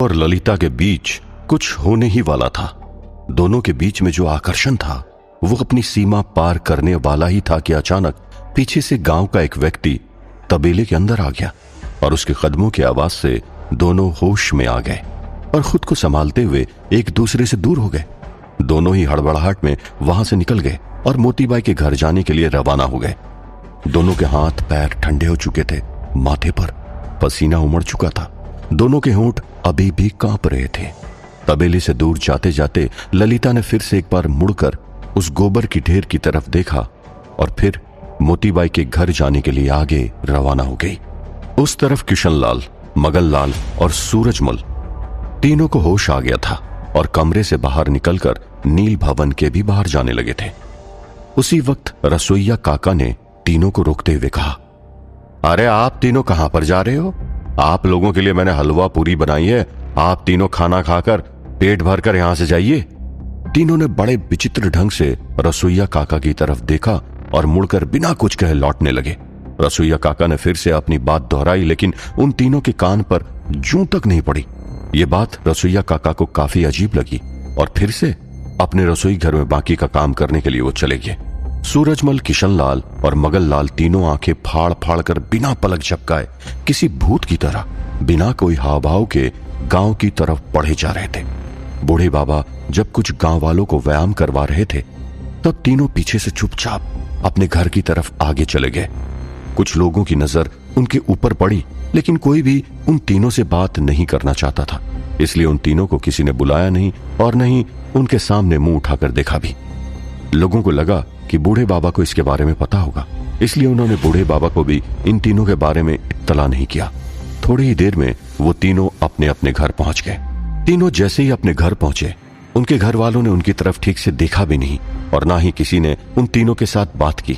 और ललिता के बीच कुछ होने ही वाला था। दोनों के बीच में जो आकर्षण था वो अपनी सीमा पार करने वाला ही था कि अचानक पीछे से गांव का एक व्यक्ति तबेले के अंदर आ गया और उसके कदमों की आवाज से दोनों होश में आ गए और खुद को संभालते हुए एक दूसरे से दूर हो गए। दोनों ही हड़बड़ाहट में वहां से निकल गए और मोतीबाई के घर जाने के लिए रवाना हो गए। दोनों के हाथ पैर ठंडे हो चुके थे, माथे पर पसीना उमड़ चुका था, दोनों के होंठ अभी भी कांप रहे थे। तबेले से दूर जाते जाते ललिता ने फिर से एक बार मुड़कर उस गोबर की ढेर की तरफ देखा और फिर मोतीबाई के घर जाने के लिए आगे रवाना हो गई। उस तरफ किशनलाल, मगनलाल और सूरजमल तीनों को होश आ गया था और कमरे से बाहर निकलकर नील भवन के भी बाहर जाने लगे थे। उसी वक्त रसोइया काका ने तीनों को रोकते हुए कहा, अरे आप तीनों कहां पर जा रहे हो? आप लोगों के लिए मैंने हलवा पूरी बनाई है, आप तीनों खाना खाकर पेट भरकर यहां से जाइए। तीनों ने बड़े विचित्र ढंग से रसोइया काका की तरफ देखा और मुड़कर बिना कुछ कहे लौटने लगे। रसोइया काका ने फिर से अपनी बात दोहराई, लेकिन उन तीनों के कान पर जूं तक नहीं पड़ी। ये बात रसोइया काका को काफी अजीब लगी और फिर से अपने रसोई घर में बाकी का काम करने के लिए वो चले गए। सूरजमल, किशनलाल और मगनलाल तीनों आंखें फाड़ फाड़ कर बिना पलक झपकाए किसी भूत की तरह बिना कोई हाव भाव के गांव की तरफ बढ़े जा रहे थे। बूढ़े बाबा जब कुछ गांव वालों को व्यायाम करवा रहे थे तब तीनों पीछे से चुपचाप अपने घर की तरफ आगे चले गए। कुछ लोगों की नजर उनके ऊपर पड़ी, लेकिन कोई भी उन तीनों से बात नहीं करना चाहता था, इसलिए उन तीनों को किसी ने बुलाया नहीं और नहीं उनके सामने मुंह उठाकर देखा भी। लोगों को लगा कि बूढ़े बाबा को इसके बारे में पता होगा, इसलिए उन्होंने बूढ़े बाबा को भी इन तीनों के बारे में इत्तला नहीं किया। थोड़ी ही देर में वो तीनों अपने अपने घर पहुंच गए। तीनों जैसे ही अपने घर पहुंचे, उनके घर वालों ने उनकी तरफ ठीक से देखा भी नहीं और ना ही किसी ने उन तीनों के साथ बात की।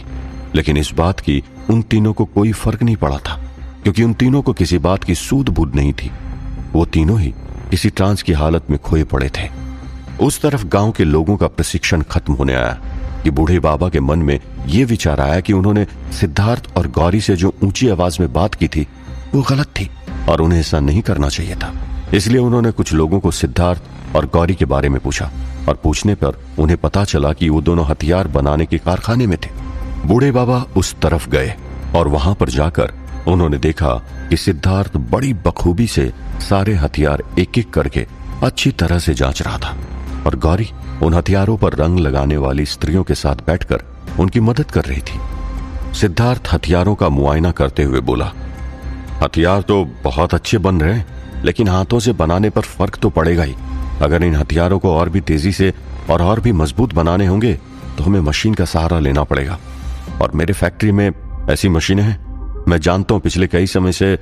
लेकिन इस बात की उन तीनों को कोई फर्क नहीं पड़ा था, क्योंकि उन तीनों को किसी बात की सूध बूध नहीं थी। वो तीनों ही किसी ट्रांस की हालत में खोए पड़े थे। उस तरफ गांव के लोगों का प्रशिक्षण खत्म होने आया कि बूढ़े बाबा के मन में ये विचार आया कि उन्होंने सिद्धार्थ और गौरी से जो ऊंची आवाज में बात की थी वो गलत थी और उन्हें ऐसा नहीं करना चाहिए था। इसलिए उन्होंने कुछ लोगों को सिद्धार्थ और गौरी के बारे में पूछा और पूछने पर उन्हें पता चला कि वो दोनों हथियार बनाने के कारखाने में थे। बूढ़े बाबा उस तरफ गए और वहां पर जाकर उन्होंने देखा कि सिद्धार्थ बड़ी बखूबी से सारे हथियार एक एक करके अच्छी तरह से जांच रहा था और गौरी उन हथियारों पर रंग लगाने वाली स्त्रियों के साथ बैठकर उनकी मदद कर रही थी। सिद्धार्थ हथियारों का मुआयना करते हुए बोला, हथियार तो बहुत अच्छे बन रहे हैं, लेकिन हाथों से बनाने पर फर्क तो पड़ेगा ही। अगर इन हथियारों को और भी तेजी से और भी मजबूत बनाने होंगे तो हमें मशीन का सहारा लेना पड़ेगा। और मेरे फैक्ट्री में ऐसी मशीनें हैं, मैं जानता हूं पिछले कई समय से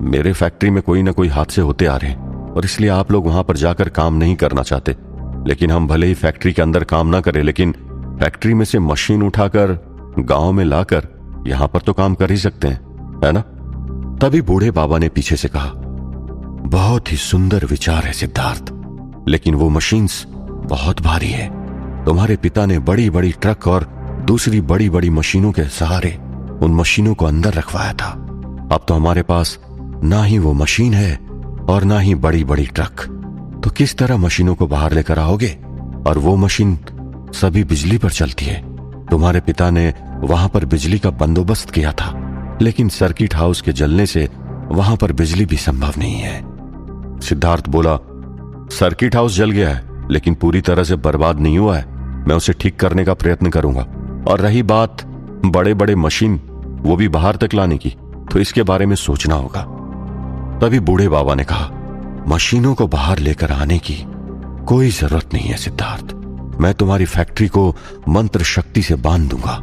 मेरे फैक्ट्री में कोई ना कोई हादसे होते आ रहे हैं और इसलिए आप लोग वहां पर जाकर काम नहीं करना चाहते। लेकिन हम भले ही फैक्ट्री के अंदर काम ना करें, लेकिन फैक्ट्री में से मशीन उठाकर गांव में लाकर यहां पर तो काम कर ही सकते हैं, है ना? तभी बूढ़े बाबा ने पीछे से कहा, बहुत ही सुंदर विचार है सिद्धार्थ, लेकिन वो मशीन्स बहुत भारी है। तुम्हारे पिता ने बड़ी बड़ी ट्रक और दूसरी बड़ी बड़ी मशीनों के सहारे उन मशीनों को अंदर रखवाया था। अब तो हमारे पास ना ही वो मशीन है और ना ही बड़ी बड़ी ट्रक, तो किस तरह मशीनों को बाहर लेकर आओगे? और वो मशीन सभी बिजली पर चलती है। तुम्हारे पिता ने वहां पर बिजली का बंदोबस्त किया था, लेकिन सर्किट हाउस के जलने से वहां पर बिजली भी संभव नहीं है। सिद्धार्थ बोला, सर्किट हाउस जल गया है, लेकिन पूरी तरह से बर्बाद नहीं हुआ है। मैं उसे ठीक करने का प्रयत्न करूंगा। और रही बात बड़े बड़े मशीन, वो भी बाहर तक लाने की, तो इसके बारे में सोचना होगा। तभी बूढ़े बाबा ने कहा, मशीनों को बाहर लेकर आने की कोई जरूरत नहीं है सिद्धार्थ। मैं तुम्हारी फैक्ट्री को मंत्र शक्ति से बांध दूंगा,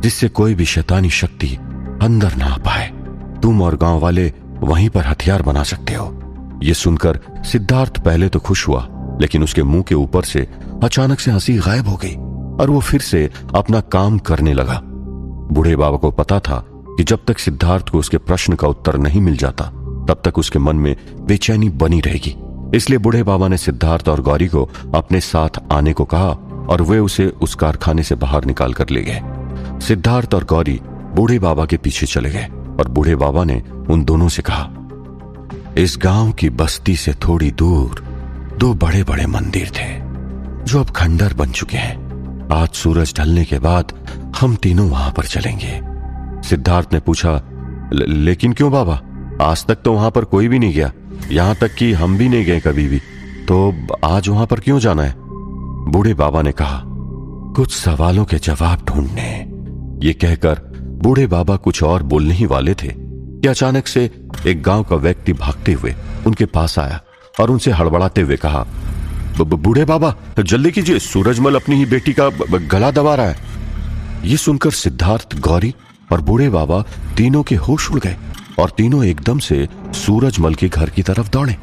जिससे कोई भी शैतानी शक्ति अंदर ना आ पाए। तुम और गांव वाले वहीं पर हथियार बना सकते हो। यह सुनकर सिद्धार्थ पहले तो खुश हुआ, लेकिन उसके मुंह के ऊपर से अचानक से हंसी गायब हो गई और वो फिर से अपना काम करने लगा। बूढ़े बाबा को पता था कि जब तक सिद्धार्थ को उसके प्रश्न का उत्तर नहीं मिल जाता, तब तक उसके मन में बेचैनी बनी रहेगी। इसलिए बूढ़े बाबा ने सिद्धार्थ और गौरी को अपने साथ आने को कहा और वे उसे उस कारखाने से बाहर निकाल कर ले गए। सिद्धार्थ और गौरी बूढ़े बाबा के पीछे चले गए और बूढ़े बाबा ने उन दोनों से कहा, इस गांव की बस्ती से थोड़ी दूर दो बड़े बड़े मंदिर थे जो अब खंडर बन चुके हैं। आज सूरज ढलने के बाद हम तीनों वहां पर चलेंगे। सिद्धार्थ ने पूछा, लेकिन क्यों बाबा? आज तक तो वहां पर कोई भी नहीं गया, यहां तक कि हम भी नहीं गए कभी भी, तो आज वहां पर क्यों जाना है? बूढ़े बाबा ने कहा, कुछ सवालों के जवाब ढूंढने। ये कहकर बूढ़े बाबा कुछ और बोलने ही वाले थे कि अचानक से एक गांव का व्यक्ति भागते हुए उनके पास आया और उनसे हड़बड़ाते हुए कहा, बूढ़े बाबा जल्दी कीजिए, सूरजमल अपनी ही बेटी का गला दबा रहा है। ये सुनकर सिद्धार्थ, गौरी और बूढ़े बाबा तीनों के होश उड़ गए और तीनों एकदम से सूरजमल के घर की तरफ दौड़े।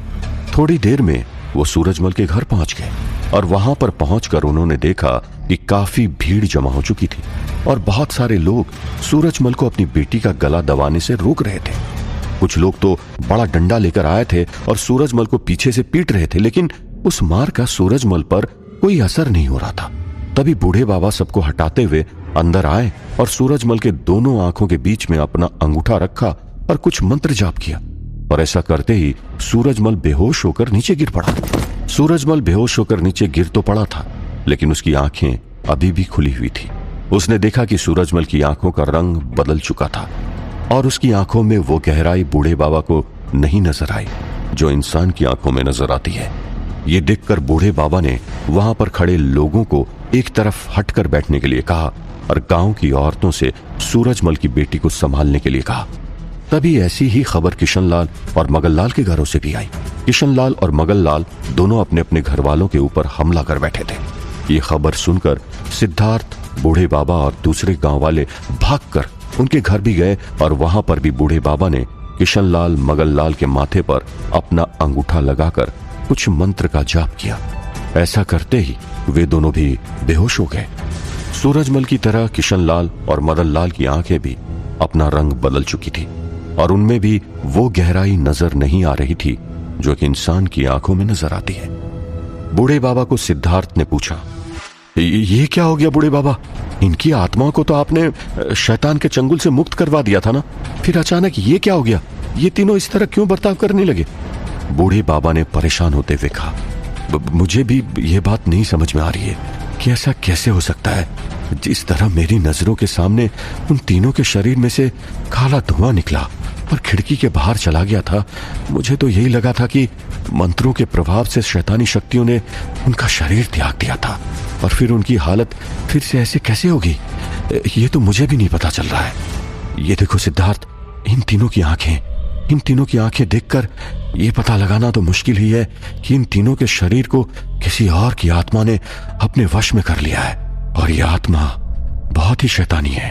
थोड़ी देर में वो सूरजमल के घर पहुंच गए और वहां पर पहुंचकर उन्होंने देखा कि काफी भीड़ जमा हो चुकी थी और बहुत सारे लोग सूरजमल को अपनी बेटी का गला दबाने से रोक रहे थे। कुछ लोग तो बड़ा डंडा लेकर आए थे और सूरजमल को पीछे से पीट रहे थे, लेकिन उस मार का सूरजमल पर कोई असर नहीं हो रहा था। तभी बूढ़े बाबा सबको हटाते हुए अंदर आए और सूरजमल के दोनों आंखों के बीच में अपना अंगूठा रखा और कुछ मंत्र जाप किया और ऐसा करते ही सूरजमल बेहोश होकर नीचे गिर पड़ा। सूरजमल बेहोश होकर नीचे गिर तो पड़ा था, लेकिन उसकी आंखें अभी भी खुली हुई थी। उसने देखा कि सूरजमल की आंखों का रंग बदल चुका था और उसकी आंखों में वो गहराई बूढ़े बाबा को नहीं नजर आई जो इंसान की आंखों में नजर आती है। ये देखकर बूढ़े बाबा ने वहां पर खड़े लोगों को एक तरफ हटकर बैठने के लिए कहा और गांव की औरतों से सूरजमल की बेटी को संभालने के लिए कहा। तभी ऐसी ही खबर किशनलाल और मगनलाल के घरों से भी आई। किशनलाल और मगनलाल दोनों अपने अपने घर वालों के ऊपर हमला कर बैठे थे। ये खबर सुनकर सिद्धार्थ, बूढ़े बाबा और दूसरे गांव वाले भागकर उनके घर भी गए और वहां पर भी बूढ़े बाबा ने किशनलाल, मगनलाल के माथे पर अपना अंगूठा लगाकर कुछ मंत्र का जाप किया। ऐसा करते ही वे दोनों भी बेहोश हो गए। सूरजमल की तरह किशनलाल और मदनलाल की आंखें भी अपना रंग बदल चुकी थी और उनमें भी वो गहराई नजर नहीं आ रही थी जो कि इंसान की आंखों में नजर आती है। बूढ़े बाबा को सिद्धार्थ ने पूछा, ये क्या हो गया बूढ़े बाबा? इनकी आत्माओं को तो आपने शैतान के चंगुल से मुक्त करवा दिया था ना, फिर अचानक ये क्या हो गया? ये तीनों इस तरह क्यों बर्ताव करने लगे? बूढ़े बाबा ने परेशान होते हुए कहा, मुझे भी ये बात नहीं समझ में आ रही है कि ऐसा कैसे हो सकता है। जिस तरह मेरी नजरों के सामने उन तीनों के शरीर में से काला धुआं निकला और खिड़की के बाहर चला गया था, मुझे तो यही लगा था कि मंत्रों के प्रभाव से शैतानी शक्तियों ने उनका शरीर त्याग दिया था और फिर उनकी हालत फिर से ऐसे कैसे होगी, ये तो मुझे भी नहीं पता चल रहा है। ये देखो सिद्धार्थ, इन तीनों की आंखें देखकर ये पता लगाना तो मुश्किल ही है कि इन तीनों के शरीर को किसी और की आत्मा ने अपने वश में कर लिया है और यह आत्मा बहुत ही शैतानी है।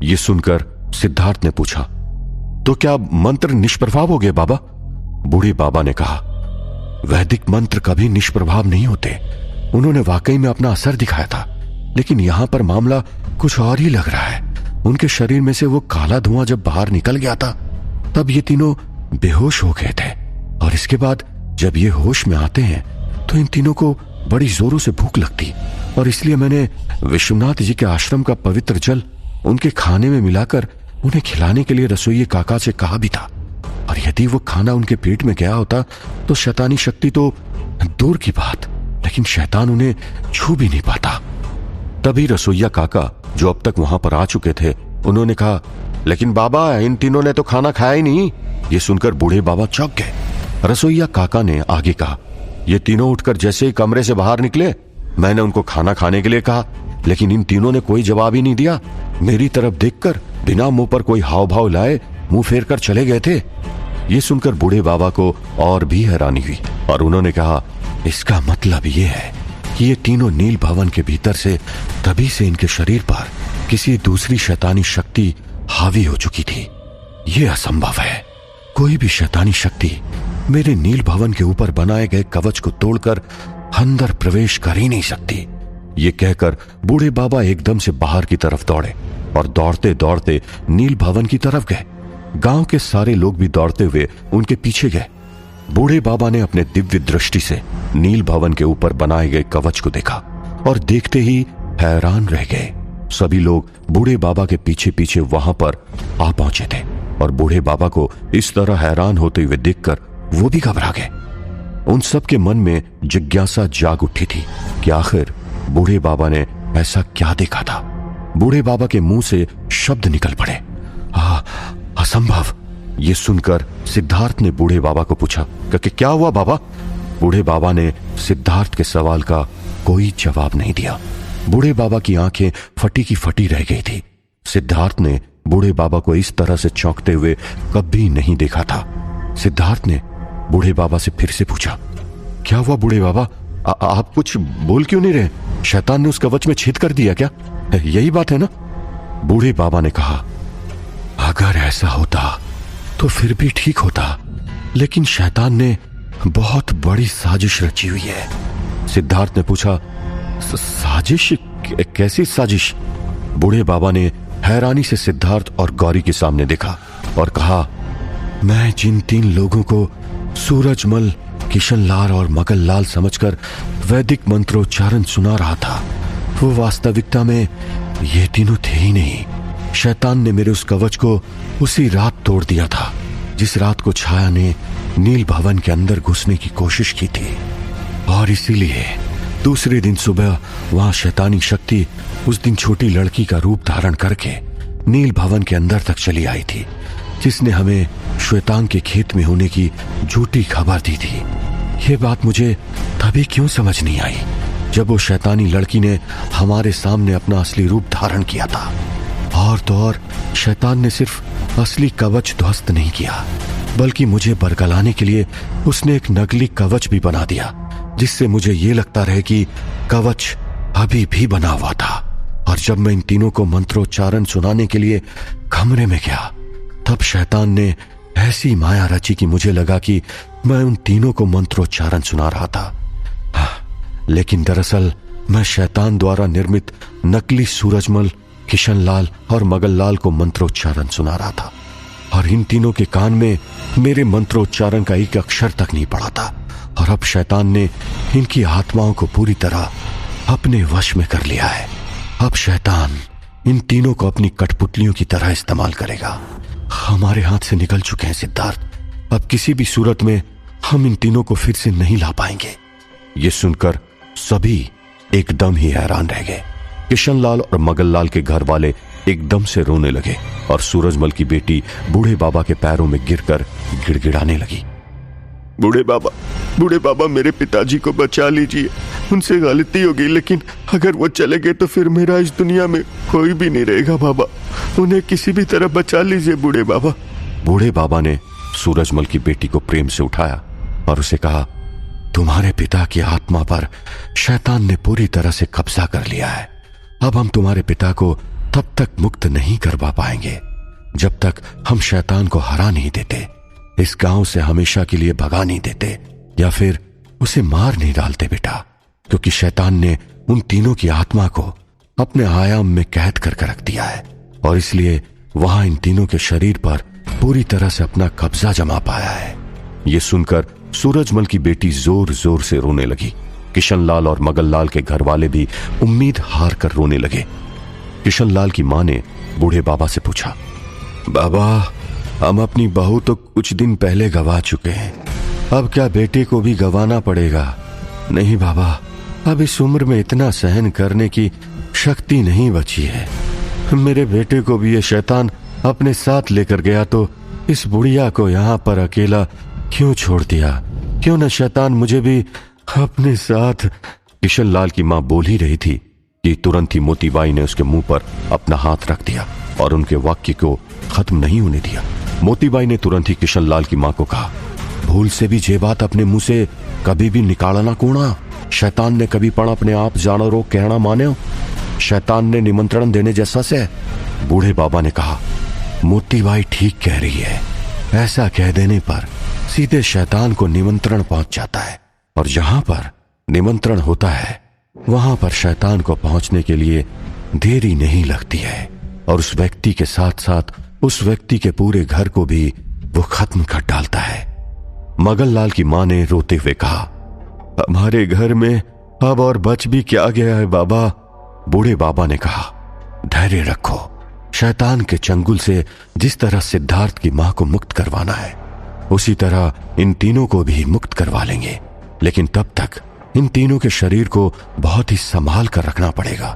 ये सुनकर सिद्धार्थ ने पूछा, तो क्या मंत्र निष्प्रभाव हो गए बाबा? बूढ़े बाबा ने कहा, वैदिक मंत्र कभी निष्प्रभाव नहीं होते। उन्होंने वाकई में अपना असर दिखाया था, लेकिन यहां पर मामला कुछ और ही लग रहा है। उनके शरीर में से वो काला धुआं जब बाहर निकल गया था तब ये तीनों बेहोश हो गए थे और इसके बाद जब ये होश में आते हैं तो इन तीनों को बड़ी जोरों से भूख लगती और इसलिए मैंने विश्वनाथ जी के आश्रम का पवित्र जल उनके खाने में मिलाकर उन्हें खिलाने के लिए रसोइये काका से कहा भी था। और यदि वो खाना उनके पेट में गया होता तो शैतानी शक्ति तो दूर की बात, लेकिन शैतान उन्हें छू भी नहीं पाता। तभी रसोइया काका, जो अब तक वहां पर आ चुके थे, उन्होंने कहा, लेकिन बाबा इन तीनों ने तो खाना खाया ही नहीं। ये सुनकर बूढ़े बाबा चौंक गए। रसोइया काका ने आगे कहा, ये तीनों उठकर जैसे ही कमरे से बाहर निकले, मैंने उनको खाना खाने के लिए कहा, लेकिन इन तीनों ने कोई जवाब ही नहीं दिया। मेरी तरफ देखकर बिना मुंह पर कोई हाव भाव लाए मुंह फेर कर चले गए थे। ये सुनकर बूढ़े बाबा को और भी हैरानी हुई और उन्होंने कहा, इसका मतलब ये है कि ये तीनों नील भवन के भीतर से तभी से इनके शरीर पर किसी दूसरी शैतानी शक्ति हावी हो चुकी थी। ये असंभव है। कोई भी शैतानी शक्ति मेरे नील भवन के ऊपर बनाए गए कवच को तोड़कर अंदर प्रवेश कर ही नहीं सकती। ये कहकर बूढ़े बाबा एकदम से बाहर की तरफ दौड़े और दौड़ते दौड़ते नील भवन की तरफ गए। गांव के सारे लोग भी दौड़ते हुए उनके पीछे गए। बूढ़े बाबा ने अपने दिव्य दृष्टि से नील भवन के ऊपर बनाए गए कवच को देखा और देखते ही हैरान रह गए। सभी लोग बूढ़े बाबा के पीछे पीछे वहां पर आ पहुंचे थे और बूढ़े बाबा को इस तरह हैरान होते हुए देखकर वो भी घबरा गए। उन सब के मन में जिज्ञासा जाग उठी थी कि आखिर बूढ़े बाबा ने ऐसा क्या देखा था। बूढ़े बाबा के मुंह से शब्द निकल पड़े, असंभव। ये सुनकर सिद्धार्थ ने बूढ़े बाबा को पूछा कि क्या हुआ बाबा? बूढ़े बाबा ने सिद्धार्थ के सवाल का कोई जवाब नहीं दिया। बूढ़े बाबा की आंखें फटी की फटी रह गई थी। सिद्धार्थ ने बूढ़े बाबा को इस तरह से चौंकते हुए कभी नहीं देखा था। सिद्धार्थ ने बूढ़े बाबा से फिर से पूछा, क्या हुआ बूढ़े बाबा? आप कुछ बोल क्यों नहीं रहे? शैतान ने उस कवच में छेद कर दिया क्या? यही बात है ना? बूढ़े बाबा ने कहा, अगर ऐसा होता तो फिर भी ठीक होता, लेकिन शैतान ने बहुत बड़ी साजिश रची हुई है। सिद्धार्थ ने पूछा, साजिश? कैसी साजिश? बूढ़े बाबा ने हैरानी से सिद्धार्थ और गौरी के सामने देखा और कहा, मैं जिन 3 लोगों को सूरजमल, किशनलाल और मगनलाल समझकर वैदिक मंत्रोच्चारण सुना रहा था, वो वास्तविकता में ये तीनों थे ही नहीं। शैतान ने मेरे उस कवच को उसी रात तोड़ दिया था जिस रात को छाया ने नील भवन के अंदर घुसने की कोशिश की थी, और इसीलिए दूसरे दिन सुबह वहां शैतानी शक्ति उस दिन छोटी लड़की का रूप धारण करके नील भवन के अंदर तक चली आई थी, जिसने हमें श्वेतांग के खेत में होने की झूठी खबर दी थी। ये बात मुझे तभी क्यों समझ नहीं आई जब वो शैतानी लड़की ने हमारे सामने अपना असली रूप धारण किया था। और तो और शैतान ने सिर्फ असली कवच ध्वस्त नहीं किया, बल्कि मुझे बरगलाने के लिए उसने एक नकली कवच भी बना दिया, जिससे मुझे ये लगता रहे कि कवच अभी भी बना हुआ था। और जब मैं इन तीनों को मंत्रोच्चारण सुनाने के लिए कमरे में गया, तब शैतान ने ऐसी माया रची कि मुझे लगा कि मैं उन तीनों को मंत्रोच्चारण सुना रहा था। लेकिन दरअसल मैं शैतान द्वारा निर्मित नकली सूरजमल, किशनलाल और मगनलाल को मंत्रोच्चारण सुना रहा था, और इन तीनों के कान में मेरे मंत्रोच्चारण का एक अक्षर तक नहीं पड़ा था। और अब शैतान ने इनकी आत्माओं को पूरी तरह अपने वश में कर लिया है। अब शैतान इन तीनों को अपनी कठपुतलियों की तरह इस्तेमाल करेगा। हमारे हाथ से निकल चुके हैं सिद्धार्थ। अब किसी भी सूरत में हम इन तीनों को फिर से नहीं ला पाएंगे। ये सुनकर सभी एकदम ही हैरान रह गए। किशनलाल और मगनलाल के घर वाले एकदम से रोने लगे और सूरजमल की बेटी बूढ़े बाबा के पैरों में गिरकर गिड़गिड़ाने लगी। बूढ़े बाबा मेरे पिताजी को बचा लीजिए, उनसे गलती हो गई, लेकिन अगर वो चले गए तो फिर मेरा इस दुनिया में कोई भी नहीं रहेगा बाबा, उन्हें किसी भी तरह बचा लीजिए बूढ़े बाबा। बूढ़े बाबा ने सूरजमल की बेटी को प्रेम से उठाया और उसे कहा, तुम्हारे पिता की आत्मा पर शैतान ने पूरी तरह से कब्जा कर लिया है। अब हम तुम्हारे पिता को तब तक मुक्त नहीं करवा पाएंगे जब तक हम शैतान को हरा नहीं देते, इस गांव से हमेशा के लिए भगा नहीं देते, या फिर उसे मार नहीं डालते बेटा, क्योंकि शैतान ने उन तीनों की आत्मा को अपने आयाम में कैद करके रख दिया है, और इसलिए वहां इन तीनों के शरीर पर पूरी तरह से अपना कब्जा जमा पाया है। ये सुनकर सूरजमल की बेटी जोर जोर से रोने लगी। किशनलाल और मगनलाल के घर वाले भी उम्मीद हार कर रोने लगे। किशनलाल की मां ने बूढ़े बाबा से पूछा, बाबा, हम अपनी बहू तो कुछ दिन पहले गवा चुके हैं, अब क्या बेटे को भी गवाना पड़ेगा? नहीं बाबा, अब इस उम्र में इतना सहन करने की शक्ति नहीं बची है। मेरे बेटे को भी ये शैतान अपने साथ लेकर गया तो इस बुढ़िया को यहाँ पर अकेला क्यों छोड़ दिया? क्यों न शैतान मुझे भी अपने साथ। किशनलाल की मां बोल ही रही थी कि तुरंत ही मोतीबाई ने उसके मुंह पर अपना हाथ रख दिया और उनके वाक्य को खत्म नहीं होने दिया। मोतीबाई ने तुरंत ही किशनलाल की मां को कहा, भूल से भी जे बात अपने मुंह से कभी भी निकालना कोना। शैतान ने कभी पण अपने आप जानो रो कहना माने, शैतान ने निमंत्रण देने जैसा से। बूढ़े बाबा ने कहा, मोतीबाई ठीक कह रही है, ऐसा कह देने पर सीधे शैतान को निमंत्रण पहुंच जाता है, और जहां पर निमंत्रण होता है वहां पर शैतान को पहुंचने के लिए देरी नहीं लगती है, और उस व्यक्ति के साथ साथ उस व्यक्ति के पूरे घर को भी वो खत्म कर डालता है। मगनलाल की मां ने रोते हुए कहा, हमारे घर में अब और बच भी क्या गया है बाबा। बूढ़े बाबा ने कहा, धैर्य रखो, शैतान के चंगुल से जिस तरह सिद्धार्थ की मां को मुक्त करवाना है, उसी तरह इन तीनों को भी मुक्त करवा लेंगे। लेकिन तब तक इन तीनों के शरीर को बहुत ही संभाल कर रखना पड़ेगा,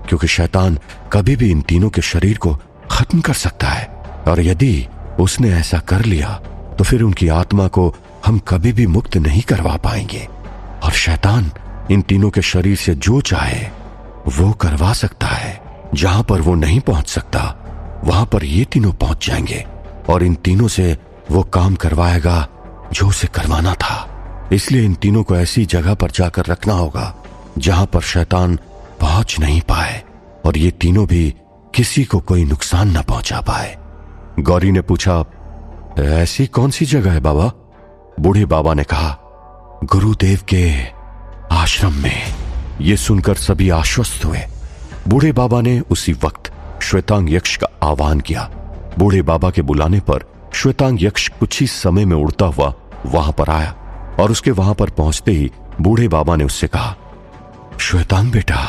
क्योंकि शैतान कभी भी इन तीनों के शरीर को खत्म कर सकता है, और यदि उसने ऐसा कर लिया तो फिर उनकी आत्मा को हम कभी भी मुक्त नहीं करवा पाएंगे। और शैतान इन तीनों के शरीर से जो चाहे वो करवा सकता है। जहां पर वो नहीं पहुंच सकता वहां पर ये तीनों पहुंच जाएंगे और इन तीनों से वो काम करवाएगा जो उसे करवाना था। इसलिए इन तीनों को ऐसी जगह पर जाकर रखना होगा जहां पर शैतान पहुंच नहीं पाए और ये तीनों भी किसी को कोई नुकसान न पहुंचा पाए। गौरी ने पूछा, ऐसी कौन सी जगह है बाबा? बूढ़े बाबा ने कहा, गुरुदेव के आश्रम में। ये सुनकर सभी आश्वस्त हुए। बूढ़े बाबा ने उसी वक्त श्वेतांग यक्ष का आह्वान किया। बूढ़े बाबा के बुलाने पर श्वेतांग यक्ष कुछ ही समय में उड़ता हुआ वहां पर आया और उसके वहां पर पहुंचते ही बूढ़े बाबा ने उससे कहा, श्वेतांग बेटा,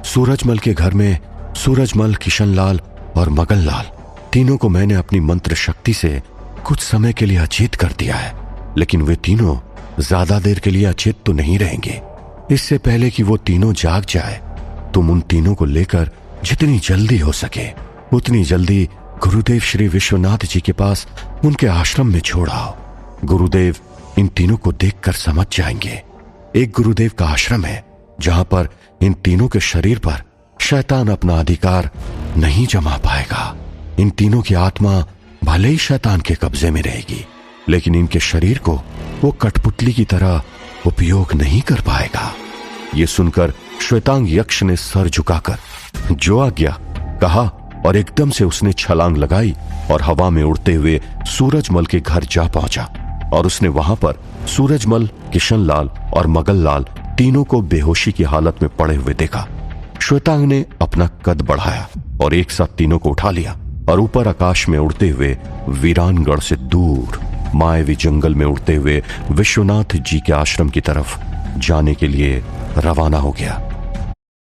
सूरजमल के घर में सूरजमल, किशनलाल और मगनलाल तीनों को मैंने अपनी मंत्र शक्ति से कुछ समय के लिए अचेत कर दिया है, लेकिन वे तीनों ज्यादा देर के लिए अचेत तो नहीं रहेंगे। इससे पहले कि वो तीनों जाग जाए, तुम उन तीनों को लेकर जितनी जल्दी हो सके उतनी जल्दी गुरुदेव श्री विश्वनाथ जी के पास उनके आश्रम में छोड़ आओ। गुरुदेव इन तीनों को देखकर समझ जाएंगे। एक गुरुदेव का आश्रम है जहां पर इन तीनों के शरीर पर शैतान अपना अधिकार नहीं जमा पाएगा। इन तीनों की आत्मा भले ही शैतान के कब्जे में रहेगी, लेकिन इनके शरीर को वो कठपुतली की तरह उपयोग नहीं कर पाएगा। ये सुनकर श्वेतांग यक्ष ने सर झुकाकर जो आज्ञा कहा और एकदम से उसने छलांग लगाई और हवा में उड़ते हुए सूरजमल के घर जा पहुंचा और उसने वहां पर सूरजमल, किशनलाल और मगनलाल तीनों को बेहोशी की हालत में पड़े हुए देखा। श्वेतांग ने अपना कद बढ़ाया और एक साथ तीनों को उठा लिया और ऊपर आकाश में उड़ते हुए वीरानगढ़ से दूर मायावी जंगल में उड़ते हुए विश्वनाथ जी के आश्रम की तरफ जाने के लिए रवाना हो गया।